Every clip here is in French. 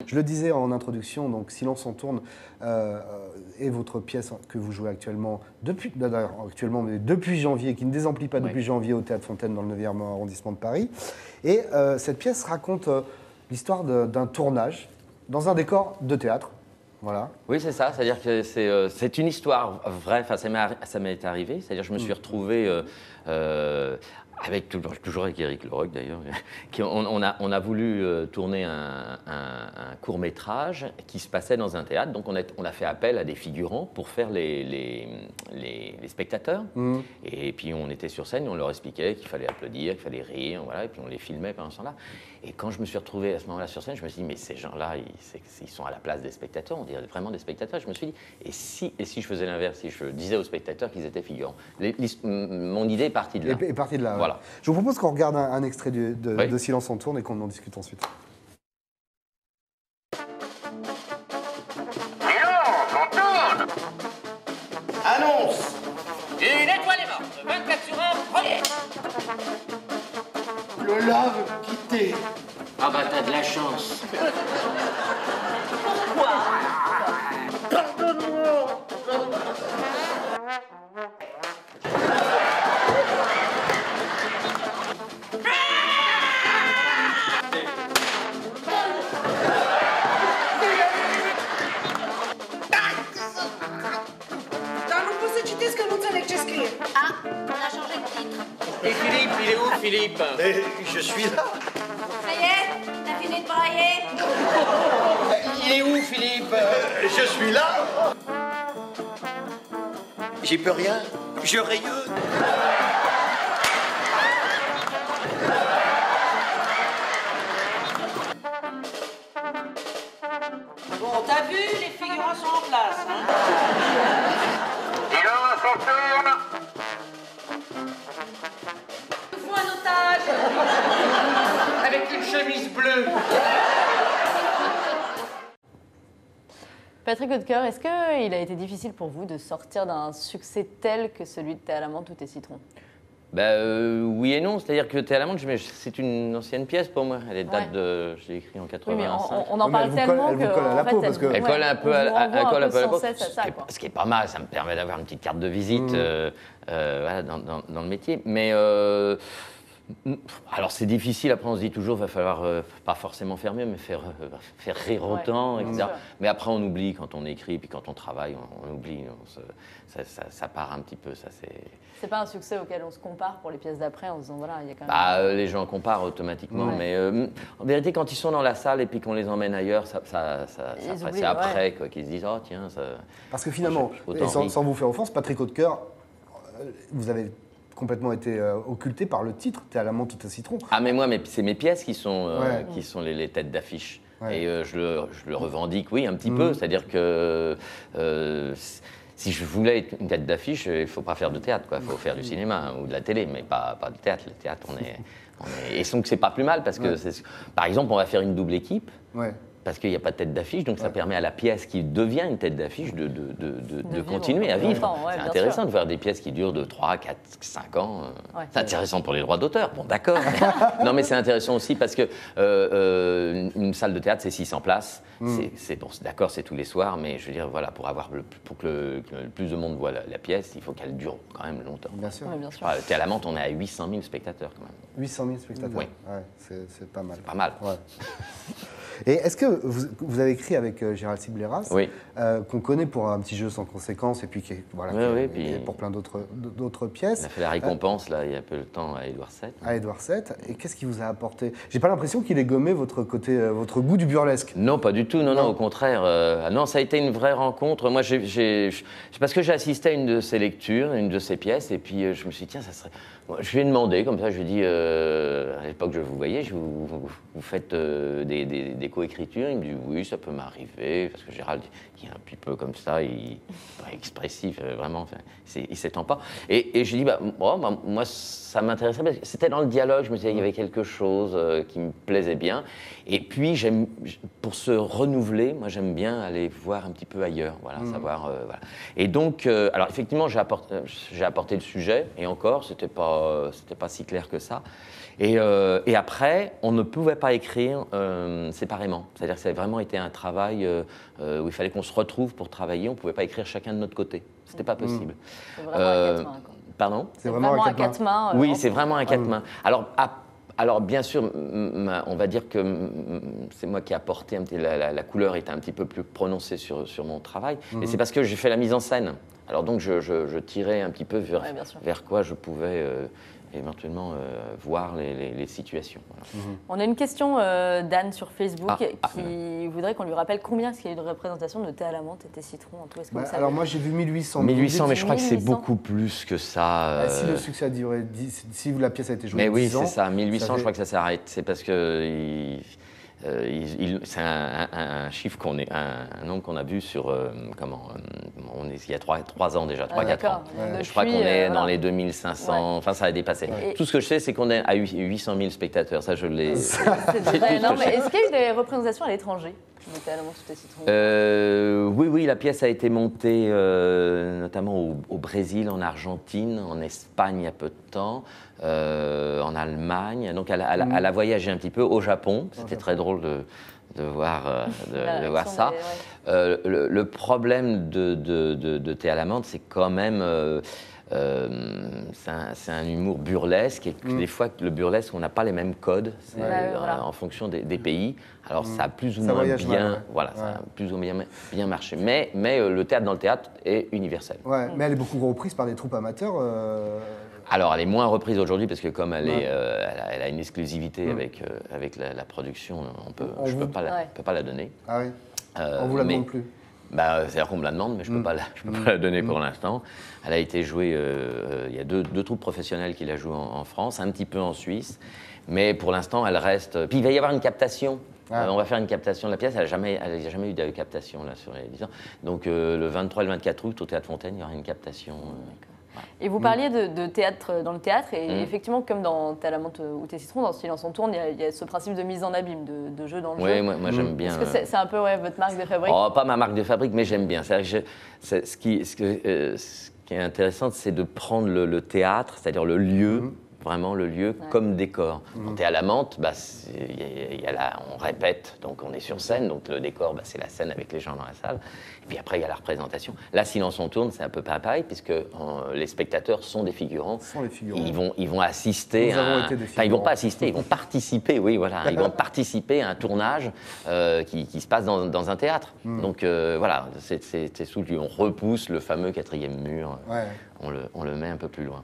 Je le disais en introduction, donc Silence on tourne est votre pièce que vous jouez actuellement, mais depuis janvier, qui ne désemplit pas depuis janvier au Théâtre Fontaine dans le 9e arrondissement de Paris. Et cette pièce raconte l'histoire d'un tournage dans un décor de théâtre. Voilà. Oui, c'est ça. C'est-à-dire que c'est une histoire vraie. Enfin, ça m'est arrivé. C'est-à-dire que je me suis retrouvé toujours avec Éric Loroc d'ailleurs. On a voulu tourner un court-métrage qui se passait dans un théâtre. Donc on a fait appel à des figurants pour faire les spectateurs. Et puis on était sur scène et on leur expliquait qu'il fallait applaudir, qu'il fallait rire. Voilà, et puis on les filmait pendant ce temps-là. Et quand je me suis retrouvé à ce moment-là sur scène, je me suis dit, mais ces gens-là, ils sont à la place des spectateurs, on dirait vraiment des spectateurs. Je me suis dit, et si je faisais l'inverse, si je disais aux spectateurs qu'ils étaient figurants. Mon idée est partie de là. Est partie de là. Voilà. Je vous propose qu'on regarde un extrait de Silence on tourne et qu'on en discute ensuite. Silence on tourne. Annonce. Une étoile est morte. 24 sur 1, premier. Lola veut quitter. Ah bah t'as de la chance. Pardonne-moi. Ah, on a changé de titre. Et Philippe, il est où Philippe? Mais je suis là. Ça y est, t'as fini de brailler? Il est où Philippe? Je suis là. J'y peux rien. Je rayonne. Bon, t'as vu, les figurants sont en place, hein? Silence on tourne. Il faut un otage. Avec une chemise bleue. Patrick Hautecoeur, est-ce qu'il a été difficile pour vous de sortir d'un succès tel que celui de Thé à l'amande, tout est citron? Oui et non, c'est-à-dire que Thé à l'amande, c'est une ancienne pièce pour moi. Elle date de, je l'ai écrit en 85. Oui, mais on en parle tellement que elle vous colle à la peau, parce que elle colle un peu à la peau. Ce Ce qui est pas mal, ça me permet d'avoir une petite carte de visite voilà, dans le métier. Mais alors c'est difficile, après on se dit toujours il va falloir pas forcément faire mieux, mais faire rire autant, etc. Mais après on oublie quand on écrit, puis quand on travaille, on oublie, ça part un petit peu. C'est pas un succès auquel on se compare pour les pièces d'après en se disant voilà, il y a quand même... les gens comparent automatiquement, mais en vérité quand ils sont dans la salle et puis qu'on les emmène ailleurs, c'est après qu'ils se disent oh tiens ça... Parce que finalement, et sans vous faire offense, Patrick Hautecoeur, vous avez complètement été occulté par le titre Thé à l'amande, tout est citron. Ah mais moi, c'est mes pièces qui sont les têtes d'affiche. Ouais. Et je le revendique, oui, un petit peu. C'est-à-dire que si je voulais être une tête d'affiche, il ne faut pas faire de théâtre, quoi. Il faut faire du cinéma ou de la télé, mais pas du théâtre. Le théâtre, et donc c'est pas plus mal parce que, par exemple, on va faire une double équipe. Ouais. Parce qu'il n'y a pas de tête d'affiche, donc ça permet à la pièce qui devient une tête d'affiche de continuer à vivre. C'est intéressant de voir des pièces qui durent de 3, 4, 5 ans. C'est intéressant pour les droits d'auteur, bon d'accord. Non mais c'est intéressant aussi parce que une salle de théâtre c'est 600 places. C'est bon, d'accord, c'est tous les soirs, mais je veux dire, voilà, pour que le plus de monde voit la pièce, il faut qu'elle dure quand même longtemps. Bien sûr. Oui, bien sûr. Thé à l'amande, on est à 800 000 spectateurs quand même. 800 000 spectateurs, oui. Ouais, c'est pas mal. C'est pas mal. Ouais. Et est-ce que vous avez écrit avec Gérald Sibleras, qu'on connaît pour Un petit jeu sans conséquences, et puis qui pour plein d'autres pièces. On a fait la récompense, là, il y a peu de temps, à Édouard VII. À Édouard VII. Et qu'est-ce qui vous a apporté? J'ai pas l'impression qu'il ait gommé votre goût du burlesque. Non, pas du tout, non, au contraire. Non, ça a été une vraie rencontre. Moi, parce que j'ai assisté à une de ses lectures, une de ses pièces, et puis je me suis dit, tiens, ça serait... Je lui ai demandé, comme ça, je lui ai dit, à l'époque, je vous voyais, vous faites des co-écritures. Il me dit, oui, ça peut m'arriver, parce que Gérald, il est un petit peu comme ça, il est pas expressif, vraiment, il s'étend pas. Et je lui ai dit, moi, ça m'intéressait, parce que c'était dans le dialogue, je me disais, il y avait quelque chose qui me plaisait bien. Et puis, pour se renouveler, moi, j'aime bien aller voir un petit peu ailleurs, voilà, savoir, voilà. Et donc, alors, effectivement, j'ai apporté le sujet, et encore, c'était pas si clair que ça. Et après, on ne pouvait pas écrire séparément. séparément. C'est-à-dire que ça a vraiment été un travail où il fallait qu'on se retrouve pour travailler. On ne pouvait pas écrire chacun de notre côté. C'était pas possible. C'est vraiment à quatre mains, quoi. Pardon ? C'est vraiment à quatre mains. Oui, c'est vraiment à quatre mains. Alors, bien sûr, on va dire que c'est moi qui ai apporté la couleur était un petit peu plus prononcée sur mon travail. Et c'est parce que j'ai fait la mise en scène. Alors donc, je tirais un petit peu vers quoi je pouvais éventuellement voir les situations. Voilà. On a une question d'Anne sur Facebook qui voudrait qu'on lui rappelle combien est-ce qu'il y a eu de représentation de thé à la menthe et thé citron en tout. Est-ce que vous savez ? Alors moi j'ai vu 1800. 1800, mais je crois que c'est beaucoup plus que ça. Si le succès a duré, si la pièce a été jouée 10 ans... Mais oui, c'est ça, 1800, je crois que ça s'arrête. C'est parce que... c'est un chiffre un nombre qu'on a vu sur il y a 3 ans déjà, 3-4 ans. Je crois qu'on est dans les 2500, enfin ça a dépassé. Tout ce que je sais, c'est qu'on est à 800 000 spectateurs, ça je l'ai. C'est énorme. Mais est-ce qu'il y a eu des représentations à l'étranger de thé à la menthe ou thé citron ? Oui, la pièce a été montée notamment au Brésil, en Argentine, en Espagne il y a peu de temps. En Allemagne, donc elle a voyagé un petit peu au Japon. C'était très drôle de voir ça. Le problème de Thé à la menthe, c'est quand même c'est un humour burlesque et des fois le burlesque on n'a pas les mêmes codes en fonction des pays. Alors ça a plus ou moins plus ou moins bien marché. Mais le théâtre dans le théâtre est universel. Ouais, mais elle est beaucoup reprise par des troupes amateurs. Alors, elle est moins reprise aujourd'hui parce que comme elle a une exclusivité avec la production, je ne peux pas la donner. Ah oui. On vous la demande plus. C'est-à-dire qu'on me la demande, mais je ne peux pas la donner pour l'instant. Elle a été jouée, il y a deux troupes professionnelles qui la jouent en France, un petit peu en Suisse, mais pour l'instant, elle reste... Puis il va y avoir une captation. On va faire une captation de la pièce, elle n'a jamais eu de captation là, sur les 10 ans. Donc le 23 et le 24 août, au Théâtre Fontaine, il y aura une captation. Et vous parliez de théâtre dans le théâtre, et effectivement, comme dans Thé à la menthe ou Thé citron, dans Silence on tourne, il y a ce principe de mise en abîme, de jeu dans le jeu. Oui, moi j'aime bien. Est-ce que c'est un peu votre marque de fabrique ? Pas ma marque de fabrique, mais j'aime bien. Ce qui est intéressant, c'est de prendre le théâtre, c'est-à-dire le lieu, vraiment le lieu, comme décor. En Thé à la menthe, on répète, donc on est sur scène, donc le décor, c'est la scène avec les gens dans la salle. Et puis après, il y a la représentation. Là, Silence on tourne, c'est un peu pareil, puisque les spectateurs sont des figurants. Ils vont assister ils vont pas assister, ils vont participer, oui, voilà. Ils vont participer à un tournage qui se passe dans un théâtre. Donc voilà, c'est sous lui. On repousse le fameux 4e mur. On le met un peu plus loin.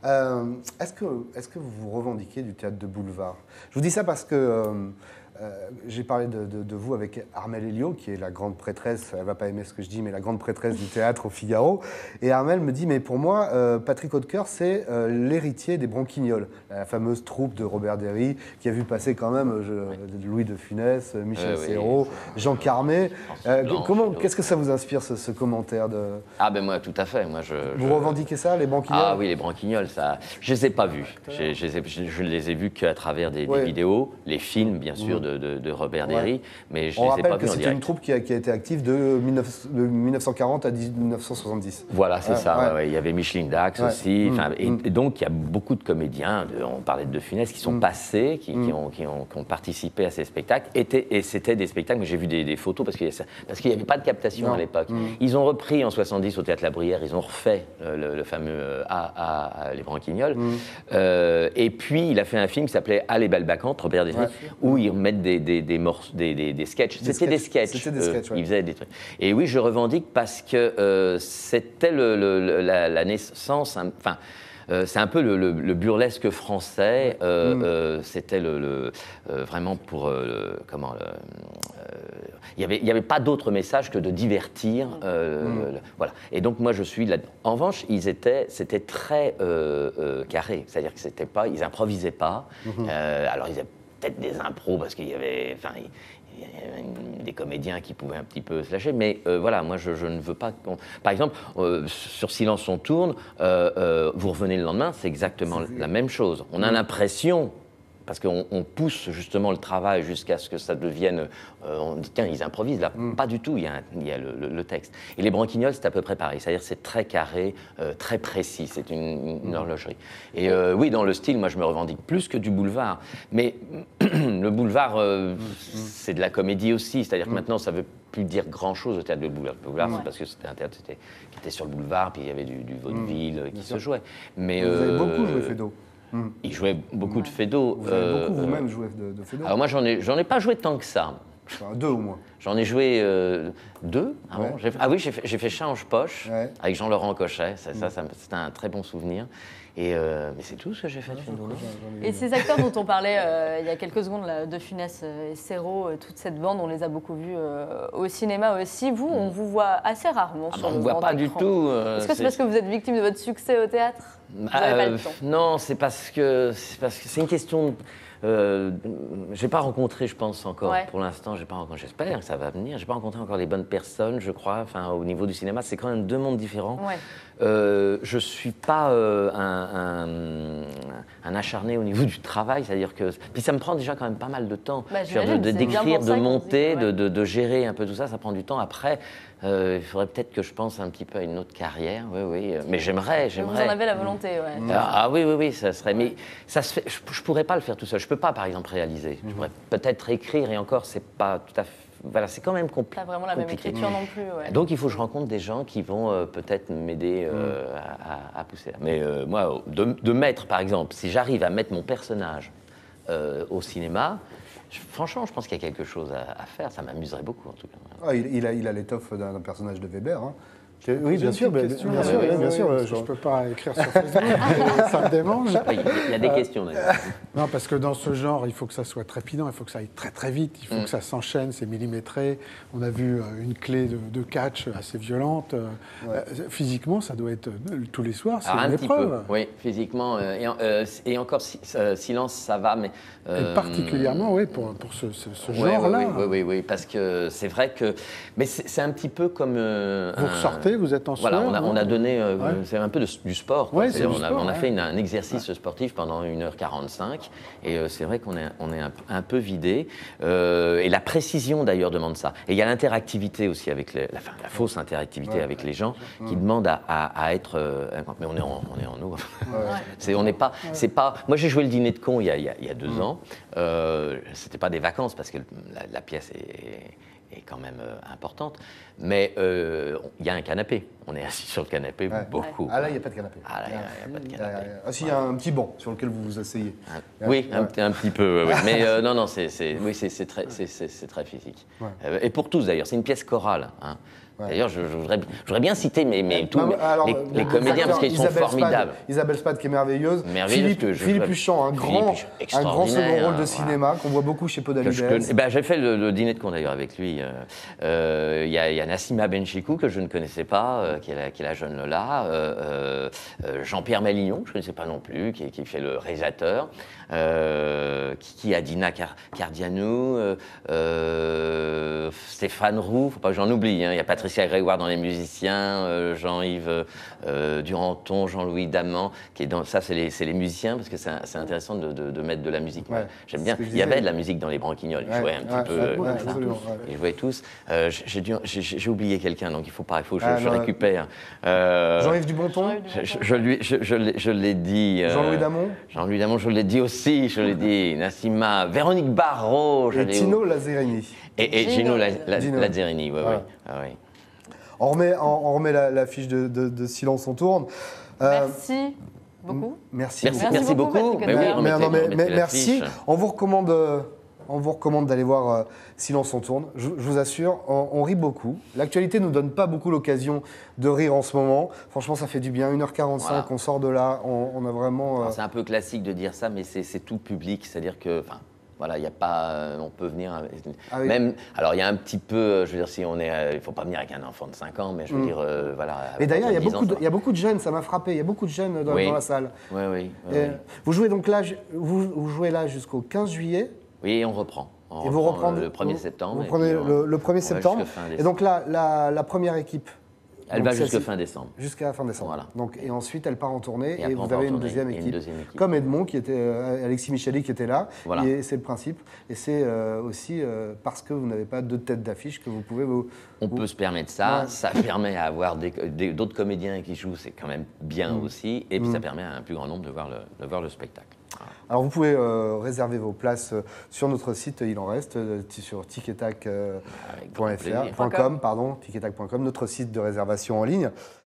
Est-ce que vous vous revendiquez du théâtre de boulevard ? Je vous dis ça parce que j'ai parlé de vous avec Armelle Elliot, qui est la grande prêtresse, elle ne va pas aimer ce que je dis, mais la grande prêtresse du théâtre au Figaro. Et Armelle me dit, mais pour moi, Patrick Hautecoeur, c'est l'héritier des Branquignoles, la fameuse troupe de Robert Derry, qui a vu passer quand même Louis de Funès, Michel Serrault, Jean Carmé. Qu'est-ce que ça vous inspire, ce commentaire de... Moi, tout à fait. Vous revendiquez ça, les Branquignoles ? Ah oui, les Branquignoles, ça... Je ne les ai pas vus. Je les ai vus qu'à travers des vidéos, les films, bien sûr, de Robert Derry, mais je ne les ai pas vus en direct. On rappelle que c'était une troupe qui a été active de 1940 à 1970. Voilà, c'est ça. Il y avait Micheline Dax aussi. Et donc, il y a beaucoup de comédiens, on parlait de Funès, qui sont passés, qui ont participé à ces spectacles. Et c'était des spectacles, mais j'ai vu des photos, parce qu'il n'y avait pas de captation à l'époque. Ils ont repris en 70 au Théâtre La Bruyère, ils ont refait le fameux Les Branquignoles. Et puis, il a fait un film qui s'appelait Ah les belles bacchantes, Robert Derry, où ils remettent des sketchs. C'était des sketchs. Ils faisaient des trucs. Et oui, je revendique parce que c'était la naissance. C'est un peu le burlesque français. C'était vraiment pour il n'y avait pas d'autre message que de divertir. Voilà. Et donc moi je suis là. En revanche, c'était très carré. C'est-à-dire que ils improvisaient pas. Alors ils avaient peut-être des impros parce qu'il y avait des comédiens qui pouvaient un petit peu se lâcher, mais voilà, moi je ne veux pas... Par exemple, sur Silence on tourne, vous revenez le lendemain, c'est exactement la même chose. On a l'impression parce qu'on pousse justement le travail jusqu'à ce que ça devienne... on dit, tiens, ils improvisent. Là, pas du tout, il y a le texte. Et les Branquignoles, c'est à peu près pareil. C'est-à-dire c'est très carré, très précis. C'est une horlogerie. Et oui, dans le style, moi, je me revendique plus que du boulevard. Mais le boulevard, c'est de la comédie aussi. C'est-à-dire que maintenant, ça veut plus dire grand-chose au théâtre de boulevard. Le boulevard, c'est parce que c'était un théâtre qui était sur le boulevard, puis il y avait du vaudeville qui se jouait. Mais, vous avez beaucoup joué Feydeau. Il jouait beaucoup de Feydeau. Vous avez beaucoup vous-même joué de Feydeau. Alors moi, j'en ai pas joué tant que ça. Enfin, 2 au moins. J'en ai joué 2. Ah, Ouais. bon, ah oui, j'ai fait Change-Poche avec Jean-Laurent Cochet. C'était un très bon souvenir. Mais c'est tout ce que j'ai fait de Feydeau. Et ces acteurs dont on parlait il y a quelques secondes, là, De Funès et Serrault, toute cette bande, on les a beaucoup vus au cinéma aussi. Vous, on vous voit assez rarement sur On le ne voit grand pas écran. du tout. Est-ce que c'est parce que vous êtes victime de votre succès au théâtre? Vous n'avez pas le temps. Non, c'est parce que c'est une question. J'ai pas rencontré, je pense encore. Ouais. Pour l'instant, j'ai pas rencontré. J'espère que ça va venir. J'ai pas rencontré encore les bonnes personnes, je crois. Enfin, au niveau du cinéma, c'est quand même 2 mondes différents. Ouais. Je suis pas un acharné au niveau du travail, c'est-à-dire que puis ça me prend déjà quand même pas mal de temps. Bah, C'est-à-dire j'imagine, c'est bien d'écrire, pour ça de qu'on monter, dit, ouais. de gérer un peu tout ça, ça prend du temps. Après, il faudrait peut-être que je pense un petit peu à une autre carrière. Oui. Mais j'aimerais. Vous en avez la volonté, ouais. Oui, ça serait. Mais ça se fait. Je pourrais pas le faire tout seul. Je peux pas, par exemple, réaliser. Je pourrais peut-être écrire et encore, c'est pas tout à fait. Voilà, c'est quand même compliqué. Pas vraiment la même écriture non plus. Ouais. Donc il faut que je rencontre des gens qui vont peut-être m'aider à pousser. Mais moi, de mettre, par exemple, si j'arrive à mettre mon personnage au cinéma, franchement, je pense qu'il y a quelque chose à faire. Ça m'amuserait beaucoup, en tout cas. Ah, il a l'étoffe d'un personnage de Weber. Hein. Oui, bien J'ai sûr, une bien question, sûr, bien sûr. parce que je ne peux pas écrire sur Facebook, ça me démange. Il y a des questions, d'ailleurs. Non, parce que dans ce genre, il faut que ça soit trépidant, il faut que ça aille très très vite, il faut que ça s'enchaîne, c'est millimétré. On a vu une clé de catch assez violente. Physiquement, ça doit être tous les soirs, c'est Alors, une un petit peu, épreuve. oui, physiquement. Et encore, Silence, ça va, mais... Et particulièrement, oui, pour ce Ouais, genre-là. Oui, parce que c'est vrai que... Mais c'est un petit peu comme... Vous ressortez, vous êtes en sueur. Voilà, on a donné... C'est un peu du sport. Quoi. Ouais, c'est du sport, on a ouais. fait un exercice sportif pendant 1h45, et c'est vrai qu'on est un peu vidé. Et la précision, d'ailleurs, demande ça. Et il y a l'interactivité aussi, avec la fausse interactivité avec les gens, qui demande à être... mais on est en eau. On n'est pas... C'est pas... Moi, j'ai joué le Dîner de cons il y a 2 ans. C'était pas des vacances, parce que la pièce est quand même importante. Mais il y a un canapé. On est assis sur le canapé beaucoup. Ah là, il n'y a pas de canapé. Ah là, il n'y a pas de canapé. Ah si, il y a un petit banc sur lequel vous vous asseyez. Oui, un petit peu. Oui. Mais non, c'est très physique. Et pour tous, d'ailleurs. C'est une pièce chorale. Hein. D'ailleurs, je voudrais bien citer tous les comédiens, parce qu'ils sont formidables. Isabelle Spade, qui est merveilleuse. Philippe Huchon, un grand second rôle de cinéma qu'on voit beaucoup chez Podalides. J'ai fait le Dîner de cons, d'ailleurs, avec lui. Il y a Nassima Benchikou, que je ne connaissais pas, qui est la jeune Lola. Jean-Pierre Mélignon, que je ne connaissais pas non plus, qui fait le réalisateur. Qui a Dina Cardianou, Stéphane Roux, faut pas que j'en oublie. Il y a Patricia Grégoire dans les musiciens, Jean-Yves Duranton, Jean-Louis Daman, qui est dans ça, c'est les musiciens, parce que c'est intéressant de mettre de la musique. Ouais, j'aime bien. Il y avait de la musique dans les Branquignoles. Ils jouaient un petit peu. Ils jouaient tous. J'ai oublié quelqu'un, donc il faut que je récupère. Jean-Yves Dubonton. Je l'ai dit. Jean-Louis Damon. Jean-Louis Damon, je l'ai dit aussi, Nassima, Véronique Barrault. Et Tino Lazzarini. Et Gino Lazzarini, oui. On remet la fiche de Silence on tourne. Merci beaucoup. Merci beaucoup. Merci. On vous recommande d'aller voir Silence on tourne. Je vous assure, on rit beaucoup. L'actualité ne nous donne pas beaucoup l'occasion de rire en ce moment. Franchement, ça fait du bien. 1h45, voilà. On sort de là. On a vraiment... C'est un peu classique de dire ça, mais c'est tout public. C'est-à-dire que... Voilà, il n'y a pas, on peut venir même. Alors il y a un petit peu, je veux dire, si on est, il faut pas venir avec un enfant de 5 ans, mais je veux dire, voilà. Mais d'ailleurs, il y a beaucoup de jeunes, ça m'a frappé. Il y a beaucoup de jeunes dans la salle. Oui. Vous jouez donc là, vous jouez là jusqu'au 15 juillet. Oui, et on reprend. Et vous reprenez le 1er septembre. Vous prenez le 1er septembre. Et donc là, la première équipe. Elle va jusqu'à fin décembre. Jusqu'à la fin décembre. Voilà. Donc, et ensuite, elle part en tournée Et et après, vous on part avez en une tournée deuxième et une équipe. deuxième équipe. Comme Edmond, qui était, Alexis Micheli qui était là. Voilà. Et c'est le principe. Et c'est aussi parce que vous n'avez pas de tête d'affiche que vous pouvez On peut se permettre ça. Ouais. Ça permet à avoir d'autres comédiens qui jouent, c'est quand même bien aussi. Et puis ça permet à un plus grand nombre de voir le spectacle. Voilà. Alors vous pouvez réserver vos places sur notre site, il en reste, sur ticketac.com, plaisir. ticketac.com, notre site de réservation en ligne.